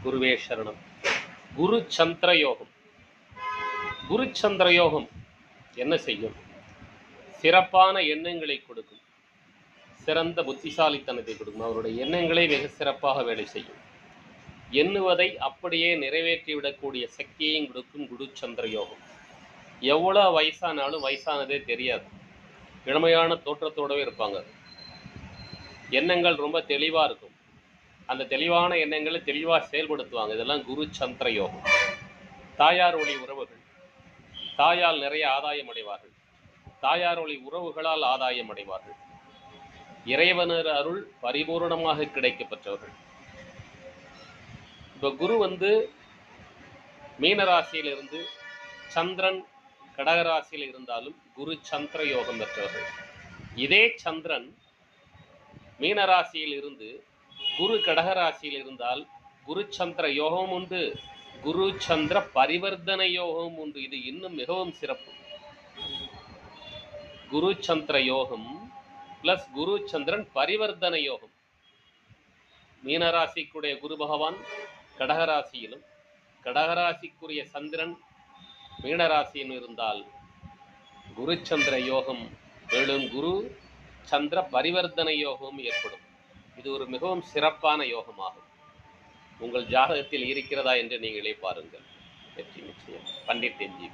குருவே சரணம். குரு சந்திர யோகம். குரு சந்திர யோகம் என்ன செய்யும்? சிறப்பான எண்ணங்களை கொடுக்கும், சிறந்த புத்திசாலித்தனத்தை கொடுக்கும். அவருடைய எண்ணங்களை மிக சிறப்பாக வேலை செய்யும். எண்ணுவதை அப்படியே நிறைவேற்றிவிடக்கூடிய சக்தியையும் கொடுக்கும் குரு சந்திர யோகம். எவ்வளோ வயசானாலும் வயசானதே தெரியாது, இளமையான தோற்றத்தோடவே இருப்பாங்க. எண்ணங்கள் ரொம்ப தெளிவாக இருக்கும், அந்த தெளிவான எண்ணங்களை தெளிவாக செயல்படுத்துவாங்க. இதெல்லாம் குரு சந்திர யோகம். தாயார் வழி உறவுகள், தாயால் நிறைய ஆதாயம் அடைவார்கள், தாயார் வழி உறவுகளால் ஆதாயம் அடைவார்கள். இறைவனர் அருள் பரிபூர்ணமாக கிடைக்கப்பெற்றவர்கள். இப்போ குரு மீனராசியிலிருந்து சந்திரன் கடகராசியில் இருந்தாலும் குரு சந்திர யோகம் பெற்றவர்கள். இதே சந்திரன் மீனராசியில் இருந்து குரு கடகராசியில் இருந்தால் குரு சந்திர யோகம் உண்டு, குரு சந்திர பரிவர்த்தனை யோகம் உண்டு. இது இன்னும் மிகவும் சிறப்பு. குரு சந்திர யோகம் பிளஸ் குரு சந்திரன் பரிவர்த்தனை யோகம். மீனராசிக்குடைய குரு பகவான் கடகராசியிலும் கடகராசிக்குரிய சந்திரன் மீனராசியிலும் இருந்தால் குரு சந்திர யோகம், மேலும் குரு சந்திர பரிவர்த்தனை யோகம் ஏற்படும். இது ஒரு மிகவும் சிறப்பான யோகமாகும். உங்கள் ஜாதகத்தில் இருக்கிறதா என்று நீங்களே பாருங்கள். வெற்றி நிச்சயம். பண்டிட் என்ஜி.